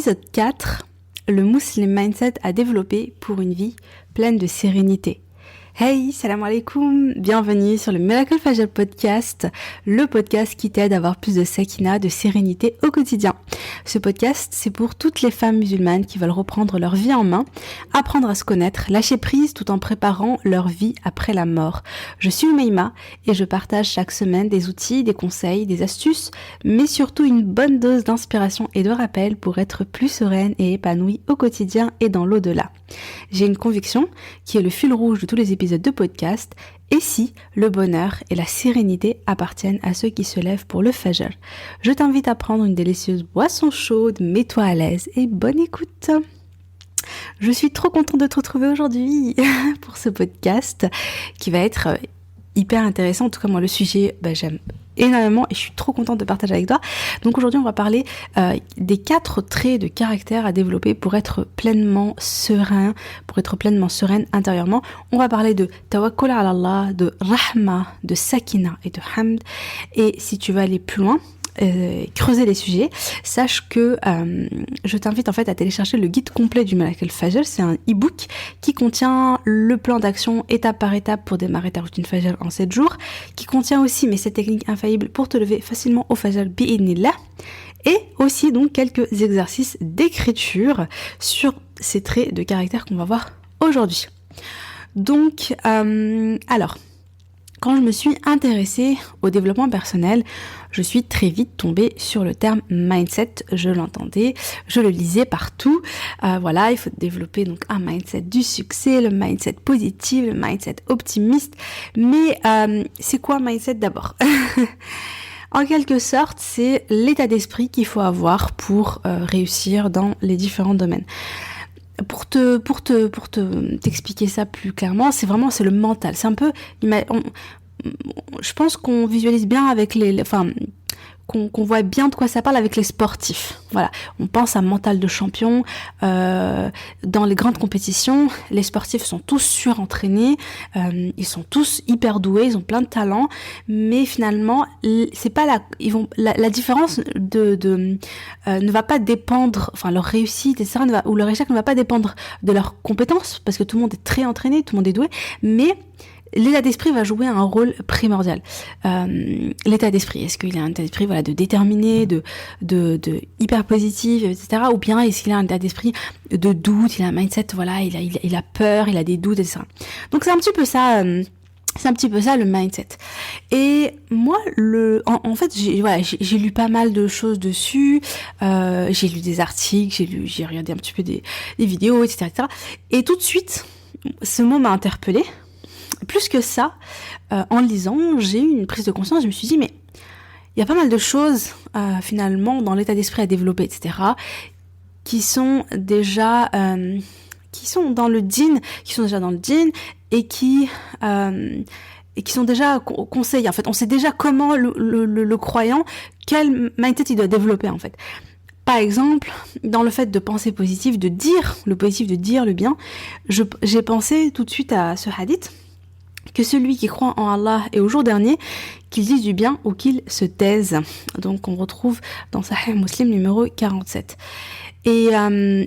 Épisode 4, le Muslim Mindset à développer pour une vie pleine de sérénité. Hey, salam alaikum, bienvenue sur le Miracle Fajr Podcast, le podcast qui t'aide à avoir plus de sakina, de sérénité au quotidien. Ce podcast, c'est pour toutes les femmes musulmanes qui veulent reprendre leur vie en main, apprendre à se connaître, lâcher prise tout en préparant leur vie après la mort. Je suis Umeima et je partage chaque semaine des outils, des conseils, des astuces, mais surtout une bonne dose d'inspiration et de rappel pour être plus sereine et épanouie au quotidien et dans l'au-delà. J'ai une conviction qui est le fil rouge de tous les épisodes de podcast, et si le bonheur et la sérénité appartiennent à ceux qui se lèvent pour le Fajr. Je t'invite à prendre une délicieuse boisson chaude, mets-toi à l'aise et bonne écoute. Je suis trop contente de te retrouver aujourd'hui pour ce podcast qui va être hyper intéressant. En tout cas, moi, le sujet, j'aime énormément et je suis trop contente de partager avec toi. Donc aujourd'hui, on va parler des 4 traits de caractère à développer pour être pleinement serein, pour être pleinement sereine intérieurement. On va parler de tawakkul ala Allah, de rahma, de sakina et de hamd. Et si tu veux aller plus loin, creuser les sujets, sache que je t'invite en fait à télécharger le guide complet du Miracle Fajr. C'est un e-book qui contient le plan d'action étape par étape pour démarrer ta routine Fajr en 7 jours, qui contient aussi mes 7 techniques infaillibles pour te lever facilement au Fajr bi'idhnillah, et aussi donc quelques exercices d'écriture sur ces traits de caractère qu'on va voir aujourd'hui. Donc alors, quand je me suis intéressée au développement personnel, je suis très vite tombée sur le terme mindset. Je l'entendais, je le lisais partout. Il faut développer donc un mindset du succès, le mindset positif, le mindset optimiste. Mais c'est quoi mindset d'abord ? En quelque sorte, c'est l'état d'esprit qu'il faut avoir pour réussir dans les différents domaines. Pour t'expliquer ça plus clairement, c'est le mental. C'est un peu, je pense qu'on visualise bien avec qu'on voit bien de quoi ça parle avec les sportifs. Voilà, on pense à mental de champion. Dans les grandes compétitions, les sportifs sont tous surentraînés, ils sont tous hyper doués, ils ont plein de talents, mais finalement, c'est pas la différence ne va pas dépendre, leur réussite, etc., ou leur échec ne va pas dépendre de leurs compétences, parce que tout le monde est très entraîné, tout le monde est doué, mais l'état d'esprit va jouer un rôle primordial. L'état d'esprit, est-ce qu'il a un état d'esprit de déterminé, de hyper positif, etc. Ou bien est-ce qu'il a un état d'esprit de doute, il a un mindset, il a peur, il a des doutes, etc. Donc c'est un petit peu ça le mindset. Et moi, en fait, j'ai lu pas mal de choses dessus. J'ai lu des articles, j'ai regardé un petit peu des vidéos, etc., etc. Et tout de suite, ce mot m'a interpellée. Plus que ça, en lisant, j'ai eu une prise de conscience, je me suis dit, mais il y a pas mal de choses, finalement, dans l'état d'esprit à développer, etc., qui sont déjà dans le djinn, et qui sont déjà conseillés. En fait, on sait déjà comment le croyant, quel mindset il doit développer, en fait. Par exemple, dans le fait de penser positif, de dire le positif, de dire le bien, j'ai pensé tout de suite à ce hadith, que celui qui croit en Allah et au jour dernier, qu'il dise du bien ou qu'il se taise. Donc on retrouve dans Sahih Muslim numéro 47. Et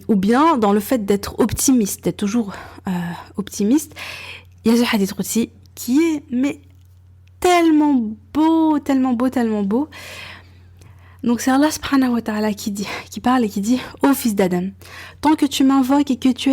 ou bien dans le fait d'être optimiste, d'être toujours optimiste, il y a ce hadith aussi qui est tellement beau. Donc c'est Allah subhanahu wa ta'ala qui parle et qui dit « Ô fils d'Adam, tant que tu m'invoques et que tu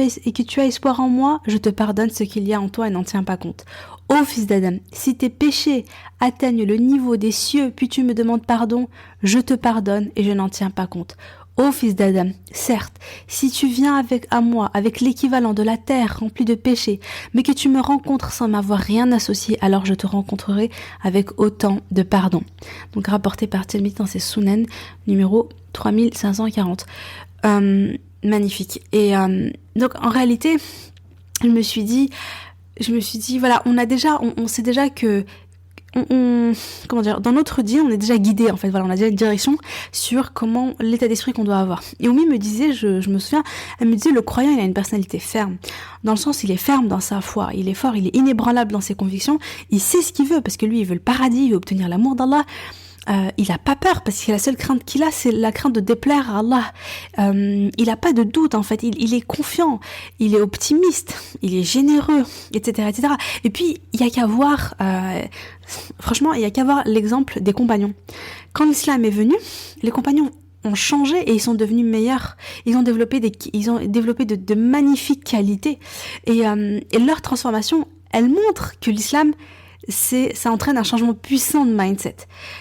as espoir en moi, je te pardonne ce qu'il y a en toi et n'en tiens pas compte. Ô fils d'Adam, si tes péchés atteignent le niveau des cieux, puis tu me demandes pardon, je te pardonne et je n'en tiens pas compte. Ô fils d'Adam, certes, si tu viens à moi avec l'équivalent de la terre remplie de péchés, mais que tu me rencontres sans m'avoir rien associé, alors je te rencontrerai avec autant de pardon. » Donc rapporté par Tirmidhi dans ses Sunan, numéro 3540. Magnifique. Et donc en réalité, je me suis dit, voilà, on sait déjà que dans notre djinn, on est déjà guidé, en fait, voilà, on a déjà une direction sur comment l'état d'esprit qu'on doit avoir. Et Oumi me disait, je me souviens, elle me disait, le croyant, il a une personnalité ferme. Dans le sens, il est ferme dans sa foi, il est fort, il est inébranlable dans ses convictions, il sait ce qu'il veut, parce que lui, il veut le paradis, il veut obtenir l'amour d'Allah. il a pas peur parce que la seule crainte qu'il a, c'est la crainte de déplaire à Allah. Il a pas de doute en fait, il est confiant, il est optimiste, il est généreux, etc., etc. Et puis il y a qu'à voir, franchement, il y a qu'à voir l'exemple des compagnons. Quand l'islam est venu, les compagnons ont changé et ils sont devenus meilleurs. Ils ont développé de magnifiques qualités et leur transformation, elle montre que l'islam ça entraîne un changement puissant de mindset.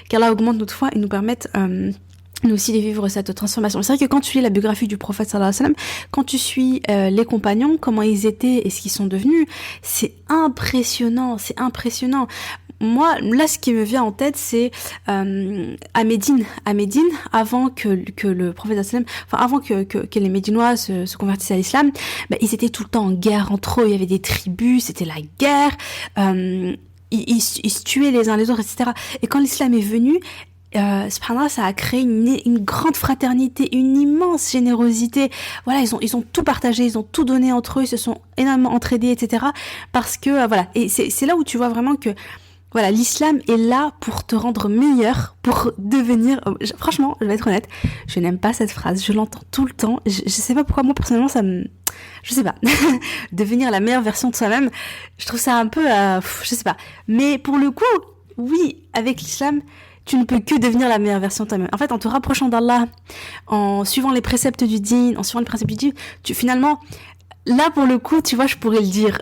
Qu'Allah augmente notre foi et nous permette nous aussi de vivre cette transformation. C'est vrai que quand tu lis la biographie du prophète sallallahu alayhi wa sallam, quand tu suis les compagnons, comment ils étaient et ce qu'ils sont devenus, c'est impressionnant, c'est impressionnant. Moi, là, ce qui me vient en tête, c'est à Médine, avant que le prophète sallallahu alayhi wa sallam, enfin avant que les Médinois se convertissent à l'islam, ils étaient tout le temps en guerre entre eux. Il y avait des tribus, c'était la guerre. Ils se tuaient les uns les autres, etc. Et quand l'islam est venu, subhanallah, ça a créé une grande fraternité, une immense générosité. Voilà, ils ont tout partagé, ils ont tout donné entre eux, ils se sont énormément entraidés, etc. Parce que voilà, et c'est là où tu vois vraiment que voilà, l'islam est là pour te rendre meilleur, pour devenir. Franchement, je vais être honnête, je n'aime pas cette phrase, je l'entends tout le temps. Je sais pas pourquoi moi personnellement je sais pas, devenir la meilleure version de soi-même, je trouve ça un peu, je sais pas. Mais pour le coup, oui, avec l'islam, tu ne peux que devenir la meilleure version de toi-même. En fait, en te rapprochant d'Allah, en suivant les préceptes du dîn, tu finalement, là pour le coup, tu vois, je pourrais le dire.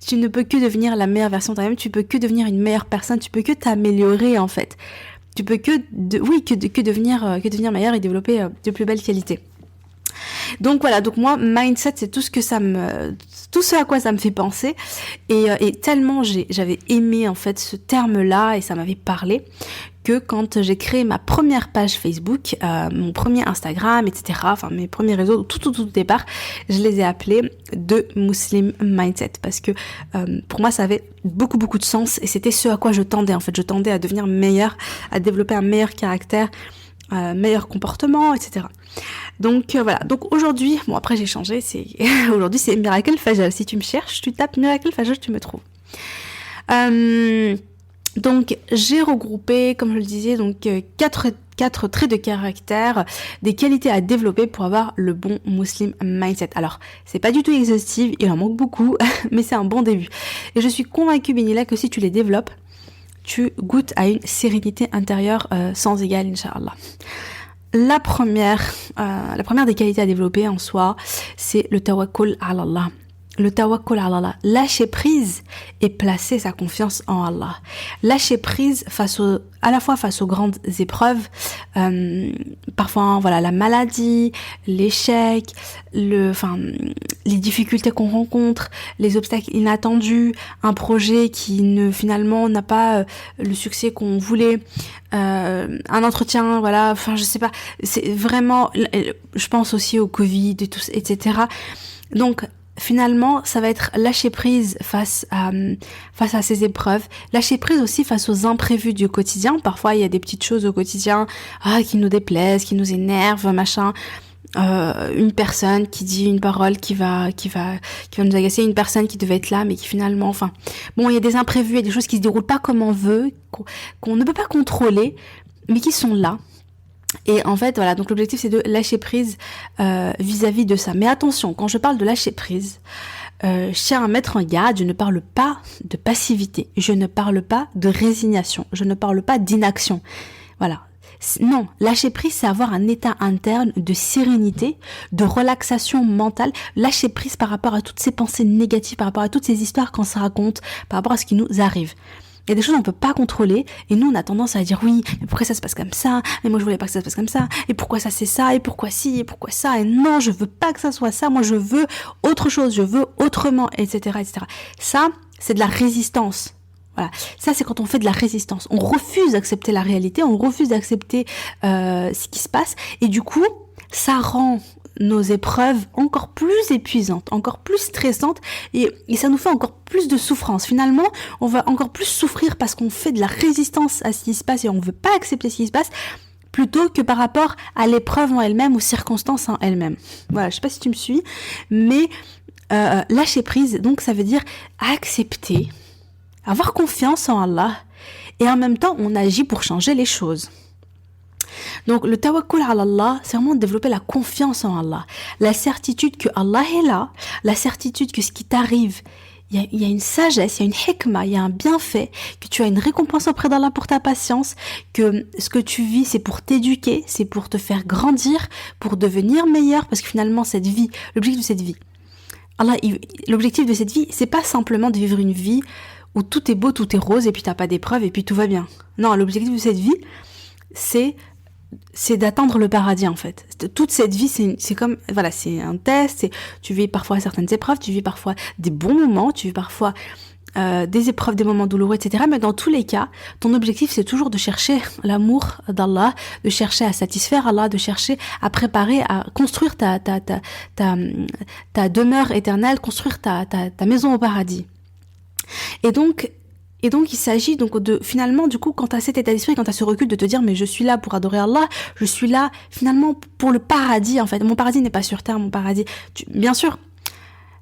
Tu ne peux que devenir la meilleure version de toi-même, tu peux que devenir une meilleure personne, tu peux que t'améliorer en fait. Tu peux que devenir meilleur et développer de plus belles qualités. Donc voilà, donc moi, mindset, c'est tout ce à quoi ça me fait penser. Et tellement j'avais aimé en fait ce terme-là et ça m'avait parlé que quand j'ai créé ma première page Facebook, mon premier Instagram, etc., enfin mes premiers réseaux, tout au départ, je les ai appelés The Muslim Mindset parce que pour moi ça avait beaucoup de sens et c'était ce à quoi je tendais en fait. Je tendais à devenir meilleure, à développer un meilleur caractère, meilleur comportement, etc. Donc voilà, donc aujourd'hui, bon après j'ai changé, aujourd'hui c'est Miracle Fajal. Si tu me cherches, tu tapes Miracle Fajal, tu me trouves. Donc j'ai regroupé, comme je le disais, donc quatre traits de caractère, des qualités à développer pour avoir le bon Muslim mindset. Alors, c'est pas du tout exhaustif, il en manque beaucoup, mais c'est un bon début. Et je suis convaincue, Benila, que si tu les développes, tu goûtes à une sérénité intérieure sans égale, Inch'Allah. La première des qualités à développer en soi, c'est le tawakkul ala Allah. Le tawakkul ala Allah, lâcher prise et placer sa confiance en Allah. Lâcher prise à la fois face aux grandes épreuves, parfois voilà la maladie, l'échec, les difficultés qu'on rencontre, les obstacles inattendus, un projet qui finalement n'a pas le succès qu'on voulait, un entretien, voilà, enfin je sais pas, c'est vraiment, je pense aussi au Covid et tout, etc. Donc finalement, ça va être lâcher prise face à ces épreuves, lâcher prise aussi face aux imprévus du quotidien. Parfois, il y a des petites choses au quotidien, qui nous déplaisent, qui nous énervent, machin. Une personne qui dit une parole qui va nous agacer, une personne qui devait être là, mais qui finalement, enfin, bon, il y a des imprévus, il y a des choses qui se déroulent pas comme on veut, qu'on ne peut pas contrôler, mais qui sont là. Et en fait, voilà, donc l'objectif c'est de lâcher prise vis-à-vis de ça. Mais attention, quand je parle de lâcher prise, je tiens à mettre en garde, je ne parle pas de passivité, je ne parle pas de résignation, je ne parle pas d'inaction. Voilà. Non, lâcher prise, c'est avoir un état interne de sérénité, de relaxation mentale, lâcher prise par rapport à toutes ces pensées négatives, par rapport à toutes ces histoires qu'on se raconte, par rapport à ce qui nous arrive. Il y a des choses qu'on peut pas contrôler et nous on a tendance à dire oui, mais pourquoi ça se passe comme ça? Mais moi je voulais pas que ça se passe comme ça. Et pourquoi ça c'est ça? Et pourquoi ci? Et pourquoi ça? Et non, je veux pas que ça soit ça. Moi je veux autre chose, je veux autrement, etc., etc. Ça, c'est de la résistance. Voilà. Ça, c'est quand on fait de la résistance. On refuse d'accepter la réalité, on refuse d'accepter ce qui se passe et du coup, ça rend nos épreuves encore plus épuisantes, encore plus stressantes et ça nous fait encore plus de souffrance. Finalement, on va encore plus souffrir parce qu'on fait de la résistance à ce qui se passe et on veut pas accepter ce qui se passe plutôt que par rapport à l'épreuve en elle-même, aux circonstances en elles-mêmes. Voilà, je sais pas si tu me suis, mais lâcher prise, donc ça veut dire accepter, avoir confiance en Allah et en même temps, on agit pour changer les choses. Donc le tawakkul ala Allah, c'est vraiment développer la confiance en Allah, la certitude que Allah est là, la certitude que ce qui t'arrive, il y a une sagesse, il y a une hikmah, il y a un bienfait, que tu as une récompense auprès d'Allah pour ta patience, que ce que tu vis, c'est pour t'éduquer, c'est pour te faire grandir, pour devenir meilleur, parce que finalement cette vie, l'objectif de cette vie, l'objectif de cette vie, c'est pas simplement de vivre une vie où tout est beau, tout est rose, et puis t'as pas d'épreuves, et puis tout va bien. Non, l'objectif de cette vie, c'est d'atteindre le paradis en fait. Toute cette vie, c'est comme, voilà, c'est un test, tu vis parfois certaines épreuves, tu vis parfois des bons moments, tu vis parfois des épreuves, des moments douloureux, etc. Mais dans tous les cas, ton objectif, c'est toujours de chercher l'amour d'Allah, de chercher à satisfaire Allah, de chercher à préparer, à construire ta demeure éternelle, construire ta maison au paradis. Et donc, il s'agit donc de, finalement, du coup, quand tu as cet état d'esprit, quand tu as ce recul de te dire, mais je suis là pour adorer Allah, je suis là, finalement, pour le paradis, en fait. Mon paradis n'est pas sur terre, mon paradis, bien sûr,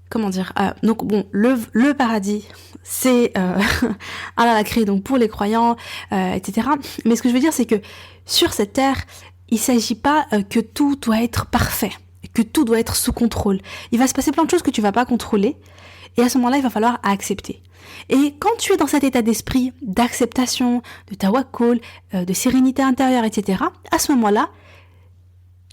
comment dire, donc bon, le paradis, c'est, Allah l'a créé donc pour les croyants, etc. Mais ce que je veux dire, c'est que sur cette terre, il s'agit pas que tout doit être parfait, que tout doit être sous contrôle. Il va se passer plein de choses que tu vas pas contrôler, et à ce moment-là, il va falloir accepter. Et quand tu es dans cet état d'esprit d'acceptation, de tawakkul, de sérénité intérieure, etc., à ce moment-là,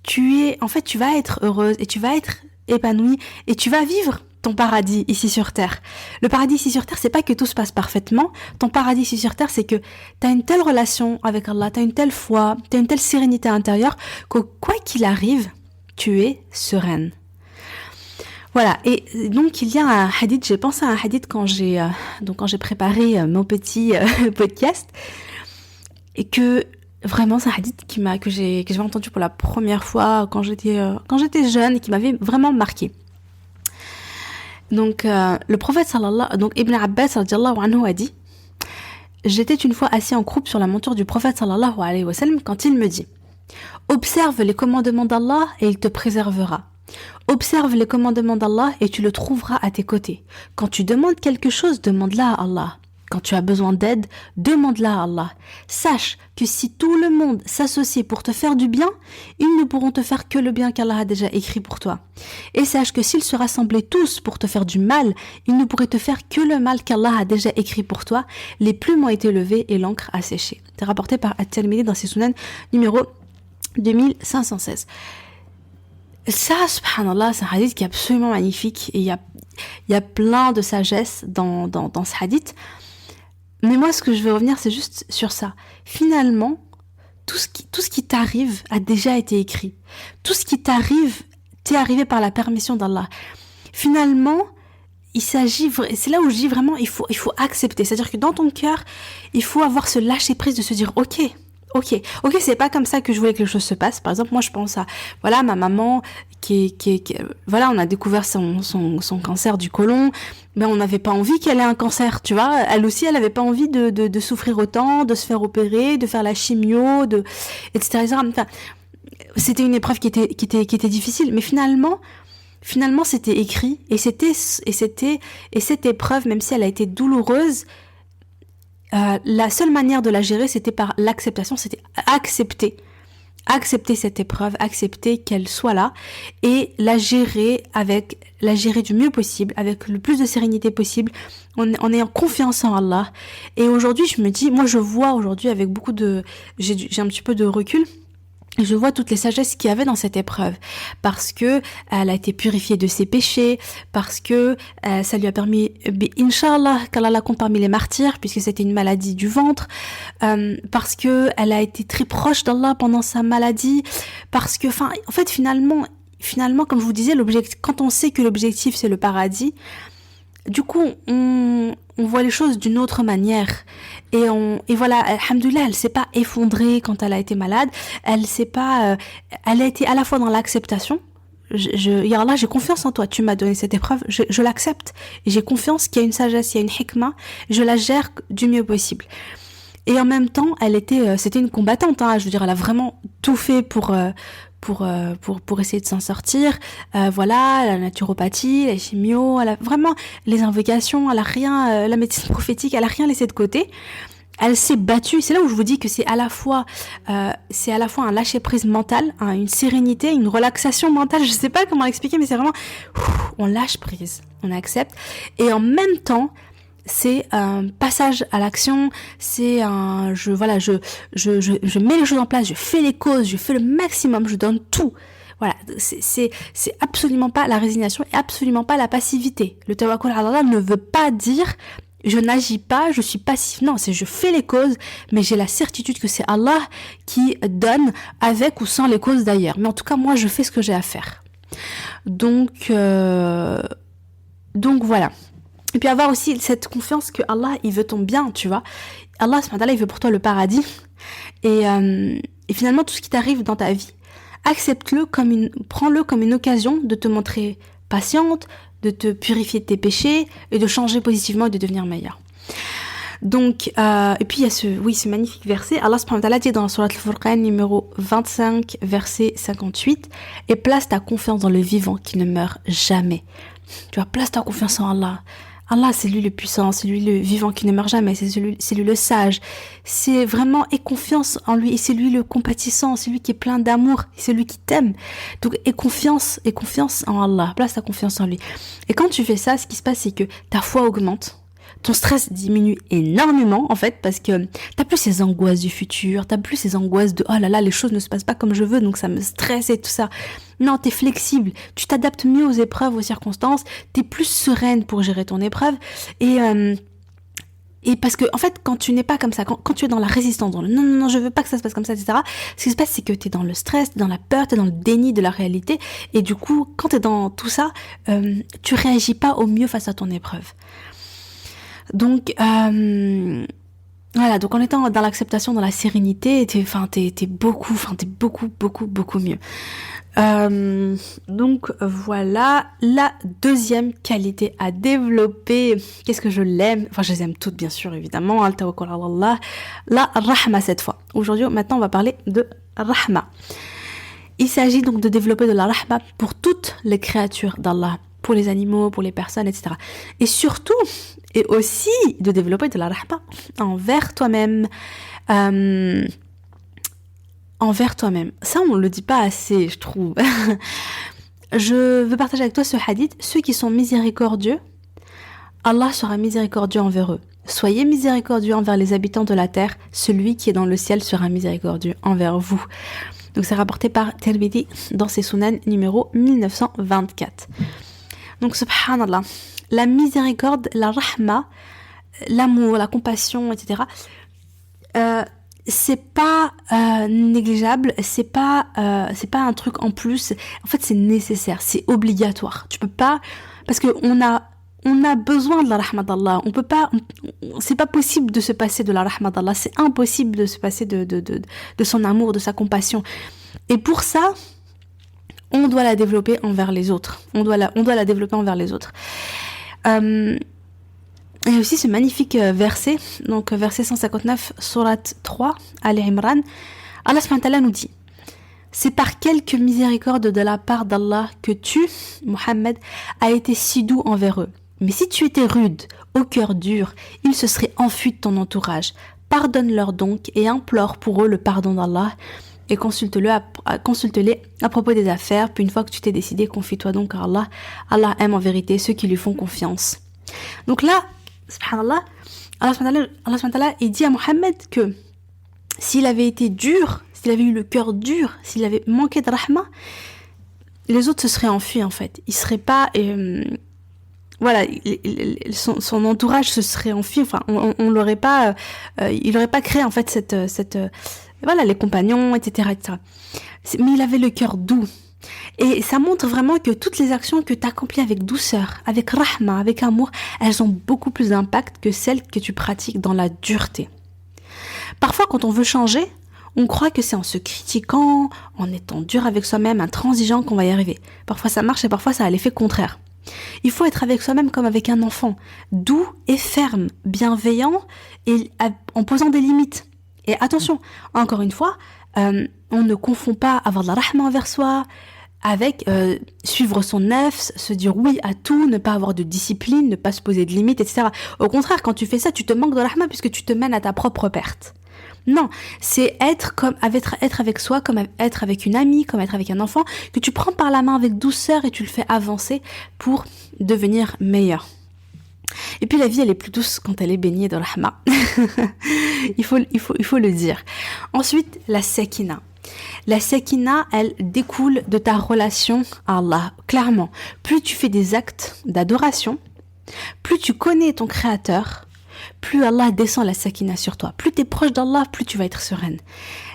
tu vas être heureuse et tu vas être épanouie et tu vas vivre ton paradis ici sur terre. Le paradis ici sur terre, c'est pas que tout se passe parfaitement. Ton paradis ici sur terre, c'est que tu as une telle relation avec Allah, tu as une telle foi, tu as une telle sérénité intérieure que quoi qu'il arrive, tu es sereine. Voilà, et donc il y a un hadith, j'ai pensé à un hadith quand j'ai préparé mon petit podcast, et que vraiment c'est un hadith que j'ai entendu pour la première fois quand j'étais jeune et qui m'avait vraiment marqué. Donc le prophète donc Ibn Abbas radiyallahu anhu a dit: j'étais une fois assis en croupe sur la monture du prophète sallallahu alayhi wa sallam quand il me dit: observe les commandements d'Allah et il te préservera. Observe les commandements d'Allah et tu le trouveras à tes côtés. Quand tu demandes quelque chose, demande-la à Allah. Quand tu as besoin d'aide, demande-la à Allah. Sache que si tout le monde s'associe pour te faire du bien, ils ne pourront te faire que le bien qu'Allah a déjà écrit pour toi. Et sache que s'ils se rassemblaient tous pour te faire du mal, ils ne pourraient te faire que le mal qu'Allah a déjà écrit pour toi. Les plumes ont été levées et l'encre a séché. C'est rapporté par At-Tirmidhi dans ses Sunan numéro 2516. Ça, subhanallah, c'est un hadith qui est absolument magnifique et il y a plein de sagesse dans ce hadith. Mais moi, ce que je veux revenir, c'est juste sur ça. Finalement, tout ce qui t'arrive a déjà été écrit. Tout ce qui t'arrive, t'est arrivé par la permission d'Allah. Finalement, c'est là où je dis vraiment, il faut accepter. C'est-à-dire que dans ton cœur, il faut avoir ce lâcher prise de se dire, Ok, c'est pas comme ça que je voulais que les choses se passent. Par exemple, moi, je pense à, voilà, ma maman voilà, on a découvert son cancer du côlon. Mais on n'avait pas envie qu'elle ait un cancer, tu vois. Elle aussi, elle avait pas envie de souffrir autant, de se faire opérer, de faire la chimio, etc. Enfin, c'était une épreuve qui était difficile. Mais finalement, c'était écrit. Et cette épreuve, même si elle a été douloureuse, la seule manière de la gérer, c'était par l'acceptation, c'était accepter cette épreuve, accepter qu'elle soit là et la gérer du mieux possible, avec le plus de sérénité possible, en ayant confiance en Allah. Et aujourd'hui, je me dis, moi je vois aujourd'hui avec j'ai un petit peu de recul, et je vois toutes les sagesses qu'il y avait dans cette épreuve, parce que elle a été purifiée de ses péchés, parce que ça lui a permis, Inch'Allah, qu'Allah la compte parmi les martyrs, puisque c'était une maladie du ventre, parce que elle a été très proche d'Allah pendant sa maladie, parce que, en fait, finalement, comme je vous disais, quand on sait que l'objectif c'est le paradis, du coup, on voit les choses d'une autre manière. Et voilà, alhamdoulilah, elle s'est pas effondrée quand elle a été malade. Elle a été à la fois dans l'acceptation. Ya Allah, j'ai confiance en toi. Tu m'as donné cette épreuve. Je l'accepte. Et j'ai confiance qu'il y a une sagesse, il y a une hikmah. Je la gère du mieux possible. Et en même temps, c'était une combattante, hein. Je veux dire, elle a vraiment tout fait pour essayer de s'en sortir. Voilà, la naturopathie, la chimio, elle a vraiment les invocations, elle a rien, la médecine prophétique, elle a rien laissé de côté. elle s'est battue. C'est là où je vous dis que c'est à la fois un lâcher prise mental, hein, une sérénité, une relaxation mentale. Je sais pas comment l'expliquer, mais c'est vraiment on lâche prise, on accepte, et en même temps c'est un passage à l'action. C'est je mets les choses en place, je fais les causes, je fais le maximum, je donne tout. Voilà, c'est absolument pas la résignation et absolument pas la passivité. Le tawakkul ala Allah ne veut pas dire je n'agis pas, je suis passif. Non, c'est je fais les causes, mais j'ai la certitude que c'est Allah qui donne avec ou sans les causes d'ailleurs. Mais en tout cas, moi, je fais ce que j'ai à faire. Donc voilà. Et puis avoir aussi cette confiance que Allah, il veut ton bien, tu vois. Allah, il veut pour toi le paradis. Et finalement, tout ce qui t'arrive dans ta vie, prends-le comme une occasion de te montrer patiente, de te purifier de tes péchés et de changer positivement et de devenir meilleur. Donc, et puis il y a ce magnifique verset. Allah subhanahu wa ta'ala dit dans la sourate Al-Furqan numéro 25, verset 58, et place ta confiance dans le vivant qui ne meurt jamais. Tu vois, place ta confiance en Allah. Allah, c'est lui le puissant, c'est lui le vivant qui ne meurt jamais, c'est lui le sage. C'est vraiment, aie confiance en lui, et c'est lui le compatissant, c'est lui qui est plein d'amour, et c'est lui qui t'aime. Donc, aie confiance en Allah, place ta confiance en lui. Et quand tu fais ça, ce qui se passe, c'est que ta foi augmente, ton stress diminue énormément, en fait, parce que t'as plus ces angoisses du futur, t'as plus ces angoisses de « oh là là, les choses ne se passent pas comme je veux, donc ça me stresse et tout ça ». Non, t'es flexible, tu t'adaptes mieux aux épreuves, aux circonstances, t'es plus sereine pour gérer ton épreuve, et parce que, en fait, quand tu n'es pas comme ça, quand tu es dans la résistance, dans le non, je veux pas que ça se passe comme ça, etc., ce qui se passe, c'est que t'es dans le stress, t'es dans la peur, t'es dans le déni de la réalité, et du coup, quand t'es dans tout ça, tu réagis pas au mieux face à ton épreuve. Donc, voilà, donc en étant dans l'acceptation, dans la sérénité, t'es beaucoup mieux. Donc voilà, la deuxième qualité à développer. Qu'est-ce que je l'aime? Enfin, je les aime toutes, bien sûr, évidemment. Al-tawakkul ala Allah. La rahma cette fois. Maintenant, on va parler de rahma. Il s'agit donc de développer de la rahma pour toutes les créatures d'Allah, pour les animaux, pour les personnes, etc. Et surtout, et aussi de développer de la rahma envers toi-même. Envers toi-même. Ça, on ne le dit pas assez, je trouve. Je veux partager avec toi ce hadith. Ceux qui sont miséricordieux, Allah sera miséricordieux envers eux. Soyez miséricordieux envers les habitants de la terre. Celui qui est dans le ciel sera miséricordieux envers vous. Donc c'est rapporté par Tirmidhi dans ses Sunan numéro 1924. Donc subhanallah, la miséricorde, la rahma, l'amour, la compassion, etc., c'est pas négligeable, c'est pas un truc en plus. En fait, c'est nécessaire, c'est obligatoire. Tu peux pas, parce que on a besoin de la rahma d'Allah. On peut pas, c'est pas possible de se passer de la rahma d'Allah. C'est impossible de se passer de son amour, de sa compassion. Et pour ça, on doit la développer envers les autres. On doit la développer envers les autres. Il y a aussi ce magnifique verset, donc verset 159, sourate 3, Al-Imran. Allah subhanahu wa ta'ala nous dit: c'est par quelque miséricorde de la part d'Allah que tu, Mohammed, as été si doux envers eux. Mais si tu étais rude, au cœur dur, ils se seraient enfuis de ton entourage. Pardonne-leur donc et implore pour eux le pardon d'Allah et consulte-les à propos des affaires. Puis une fois que tu t'es décidé, confie-toi donc à Allah. Allah aime en vérité ceux qui lui font confiance. Donc là, subhanallah, Allah subhanahu wa ta'ala, il dit à Mohammed que s'il avait été dur, s'il avait eu le cœur dur, s'il avait manqué de rahma, les autres se seraient enfuis en fait. Il serait pas, voilà, son entourage se serait enfui. Enfin, on l'aurait pas, il aurait pas créé en fait cette voilà, les compagnons, etc., etc. Mais il avait le cœur doux. Et ça montre vraiment que toutes les actions que tu accomplis avec douceur, avec rahma, avec amour, elles ont beaucoup plus d'impact que celles que tu pratiques dans la dureté. Parfois, quand on veut changer, on croit que c'est en se critiquant, en étant dur avec soi-même, intransigeant qu'on va y arriver. Parfois ça marche et parfois ça a l'effet contraire. Il faut être avec soi-même comme avec un enfant, doux et ferme, bienveillant et en posant des limites. Et attention, encore une fois, on ne confond pas avoir de la rahma envers soi avec suivre son nefs, se dire oui à tout, ne pas avoir de discipline, ne pas se poser de limites, etc. Au contraire, quand tu fais ça, tu te manques de rahma puisque tu te mènes à ta propre perte. Non, c'est être avec soi, comme être avec une amie, comme être avec un enfant, que tu prends par la main avec douceur et tu le fais avancer pour devenir meilleur. Et puis la vie, elle est plus douce quand elle est baignée de rahma. il faut le dire. Ensuite, la sakina. La sakina, elle découle de ta relation à Allah. Clairement, plus tu fais des actes d'adoration, plus tu connais ton créateur, plus Allah descend la sakina sur toi. Plus tu es proche d'Allah, plus tu vas être sereine.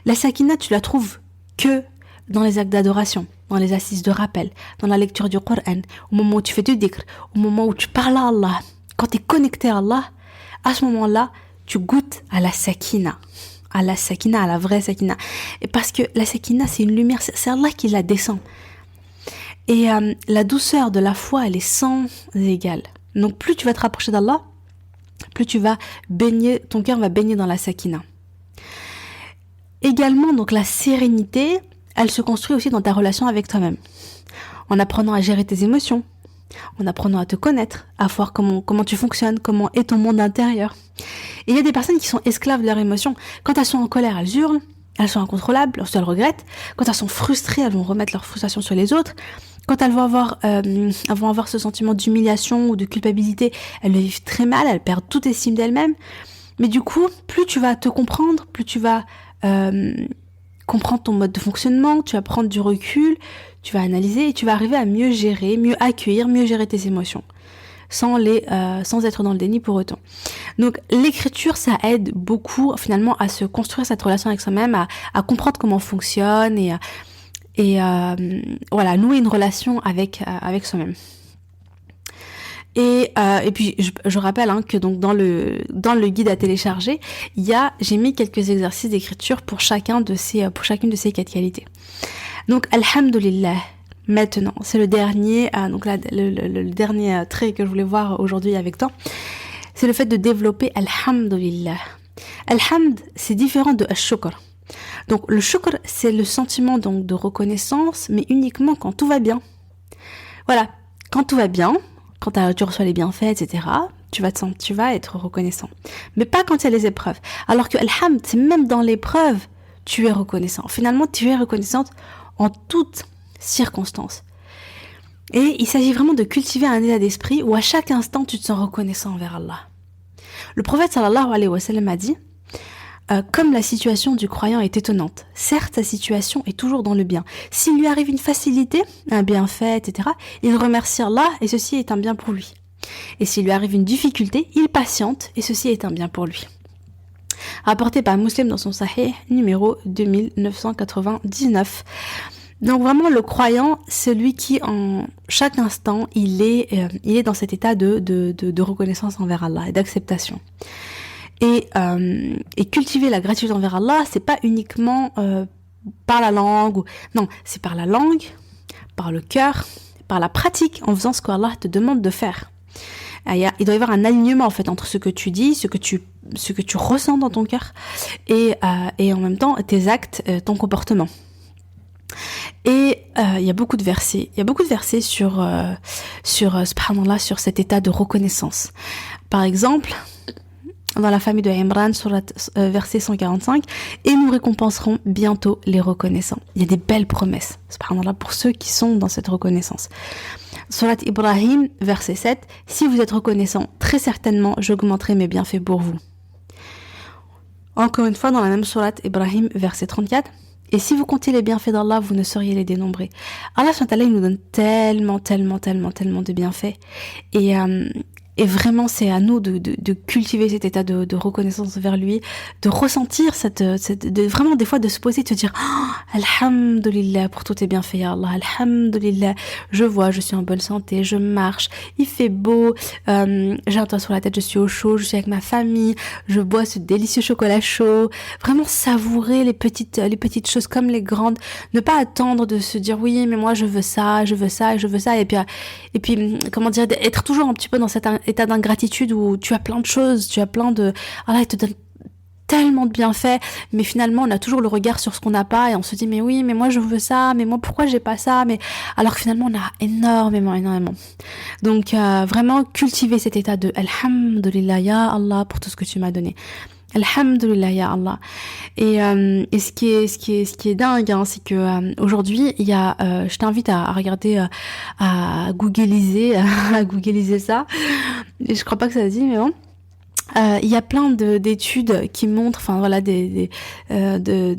La sakina, tu la trouves que dans les actes d'adoration, dans les assises de rappel, dans la lecture du Coran, au moment où tu fais du dhikr, au moment où tu parles à Allah. Quand tu es connecté à Allah, à ce moment-là, tu goûtes à la sakina, à la vraie sakina. Et parce que la sakina, c'est une lumière, c'est Allah qui la descend. Et la douceur de la foi, elle est sans égale. Donc plus tu vas te rapprocher d'Allah, plus tu vas baigner, ton cœur va baigner dans la sakina. Également, donc la sérénité, elle se construit aussi dans ta relation avec toi-même. En apprenant à gérer tes émotions, en apprenant à te connaître, à voir comment tu fonctionnes, comment est ton monde intérieur. Et il y a des personnes qui sont esclaves de leurs émotions. Quand elles sont en colère, elles hurlent, elles sont incontrôlables, elles regrettent. Quand elles sont frustrées, elles vont remettre leur frustration sur les autres. Quand elles vont avoir ce sentiment d'humiliation ou de culpabilité, elles le vivent très mal, elles perdent toute estime d'elles-mêmes. Mais du coup, plus tu vas te comprendre, plus tu vas comprendre ton mode de fonctionnement, tu vas prendre du recul, tu vas analyser et tu vas arriver à mieux gérer, mieux accueillir, mieux gérer tes émotions, sans être dans le déni pour autant. Donc l'écriture, ça aide beaucoup finalement à se construire cette relation avec soi-même, à comprendre comment on fonctionne et voilà, nouer une relation avec soi-même. Et puis je rappelle que donc dans le guide à télécharger, j'ai mis quelques exercices d'écriture pour chacune de ces 4 qualités. Donc alhamdulillah, maintenant, c'est le dernier donc là le dernier trait que je voulais voir aujourd'hui avec toi. C'est le fait de développer alhamdulillah. Alhamd, c'est différent de ash-shukr. Donc le shukr, c'est le sentiment donc de reconnaissance, mais uniquement quand tout va bien. Voilà, quand tout va bien, quand tu reçois les bienfaits, etc., tu vas être reconnaissant. Mais pas quand il y a les épreuves. Alors que alhamd, c'est même dans l'épreuve, tu es reconnaissant. Finalement, tu es reconnaissante en toutes circonstances. Et il s'agit vraiment de cultiver un état d'esprit où à chaque instant, tu te sens reconnaissant envers Allah. Le prophète sallallahu alayhi wa sallam a dit comme la situation du croyant est étonnante, certes sa situation est toujours dans le bien. S'il lui arrive une facilité, un bienfait, etc., il remercie Allah et ceci est un bien pour lui. Et s'il lui arrive une difficulté, il patiente et ceci est un bien pour lui. Rapporté par Muslim dans son Sahih numéro 2999. Donc vraiment le croyant, celui qui en chaque instant il est dans cet état de reconnaissance envers Allah et d'acceptation. Et cultiver la gratitude envers Allah, c'est pas uniquement par la langue, non, c'est par la langue, par le cœur, par la pratique, en faisant ce qu'Allah te demande de faire. Il doit y avoir un alignement en fait entre ce que tu dis, ce que tu ressens dans ton cœur, et en même temps tes actes, ton comportement. Et il y a beaucoup de versets. Il y a beaucoup de versets sur subhanallah, sur cet état de reconnaissance. Par exemple, dans la famille de Imran, verset 145, et nous récompenserons bientôt les reconnaissants. Il y a des belles promesses, subhanallah, pour ceux qui sont dans cette reconnaissance. Surat Ibrahim, verset 7, si vous êtes reconnaissants, très certainement, j'augmenterai mes bienfaits pour vous. Encore une fois, dans la même surat Ibrahim, verset 34, et si vous comptiez les bienfaits d'Allah, vous ne sauriez les dénombrer. Allah, il nous donne tellement de bienfaits. Et vraiment, c'est à nous de cultiver cet état de reconnaissance vers lui, de ressentir vraiment des fois de se poser et de se dire alhamdulillah pour tous tes bienfaits, ya Allah, alhamdulillah, je suis en bonne santé, je marche, il fait beau, j'ai un toit sur la tête, je suis au chaud, je suis avec ma famille, je bois ce délicieux chocolat chaud. Vraiment savourer les petites choses comme les grandes, ne pas attendre de se dire oui, mais moi je veux ça, et puis comment dire, être toujours un petit peu dans cet état d'ingratitude où tu as plein de choses, Allah il te donne tellement de bienfaits, mais finalement on a toujours le regard sur ce qu'on n'a pas et on se dit mais oui, mais moi je veux ça, mais moi pourquoi j'ai pas ça, mais alors que finalement on a énormément. Donc vraiment cultiver cet état de Alhamdulillah ya Allah pour tout ce que tu m'as donné. Alhamdulillah ya Allah. Et ce qui est dingue, hein, c'est que aujourd'hui il y a, je t'invite à regarder, à googliser, à googliser ça. Et je crois pas que ça se dit, mais bon. Il y a plein d'études qui montrent, enfin voilà, des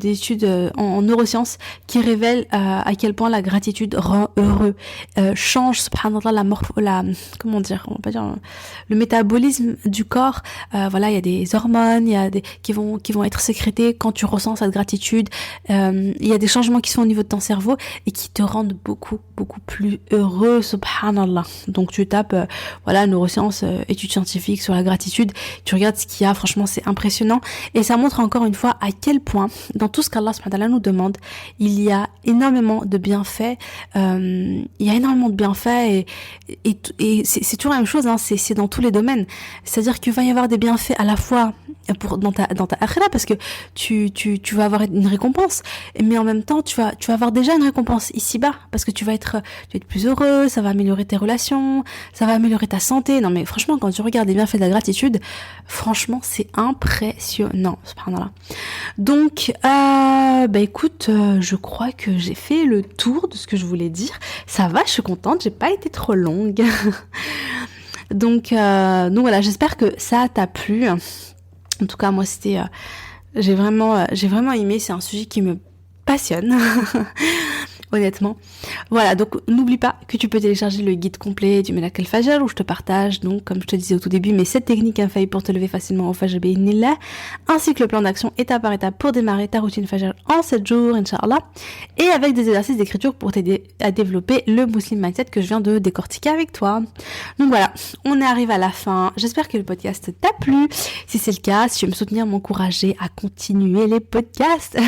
études en neurosciences qui révèlent à quel point la gratitude rend heureux, change subhanallah comment dire, on va pas dire le métabolisme du corps. Voilà, il y a des hormones, il y a qui vont être sécrétées quand tu ressens cette gratitude. Il y a des changements qui sont au niveau de ton cerveau et qui te rendent beaucoup plus heureux, subhanallah. Donc tu tapes voilà, neurosciences, études scientifiques sur la gratitude. Tu regardes ce qu'il y a, franchement c'est impressionnant et ça montre encore une fois à quel point dans tout ce qu'Allah subhanahu wa ta'ala nous demande, il y a énormément de bienfaits, et c'est toujours la même chose, hein, c'est dans tous les domaines, c'est-à-dire qu'il va y avoir des bienfaits à la fois dans ta akhira parce que tu vas avoir une récompense, mais en même temps tu vas avoir déjà une récompense ici-bas parce que tu vas être plus heureux, ça va améliorer tes relations, ça va améliorer ta santé. Non mais franchement quand tu regardes les bienfaits de la gratitude, franchement c'est impressionnant, subhanallah. Donc écoute, je crois que j'ai fait le tour de ce que je voulais dire. Ça va, je suis contente, j'ai pas été trop longue. donc voilà, j'espère que ça t'a plu. En tout cas moi c'était j'ai vraiment aimé, c'est un sujet qui me passionne. Honnêtement. Voilà, donc n'oublie pas que tu peux télécharger le guide complet du Miracle Fajr où je te partage, donc comme je te disais au tout début, mes 7 techniques infaillibles pour te lever facilement au Fajr bi'idhnillah, ainsi que le plan d'action étape par étape pour démarrer ta routine Fajr en 7 jours, Inch'Allah, et avec des exercices d'écriture pour t'aider à développer le Muslim Mindset que je viens de décortiquer avec toi. Donc voilà, on est arrivé à la fin. J'espère que le podcast t'a plu. Si c'est le cas, si tu veux me soutenir, m'encourager à continuer les podcasts,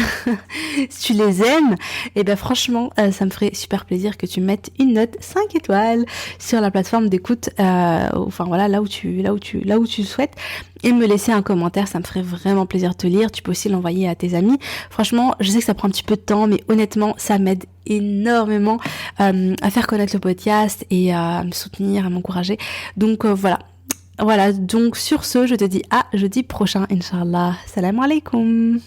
si tu les aimes, et ben franchement, ça me ferait super plaisir que tu mettes une note 5 étoiles sur la plateforme d'écoute, enfin voilà, là où tu le souhaites, et me laisser un commentaire, ça me ferait vraiment plaisir de te lire. Tu peux aussi l'envoyer à tes amis. Franchement, je sais que ça prend un petit peu de temps, mais honnêtement, ça m'aide énormément à faire connaître le podcast et à me soutenir, à m'encourager. Donc voilà, donc sur ce, je te dis à jeudi prochain, Inch'Allah. Salam alaikum.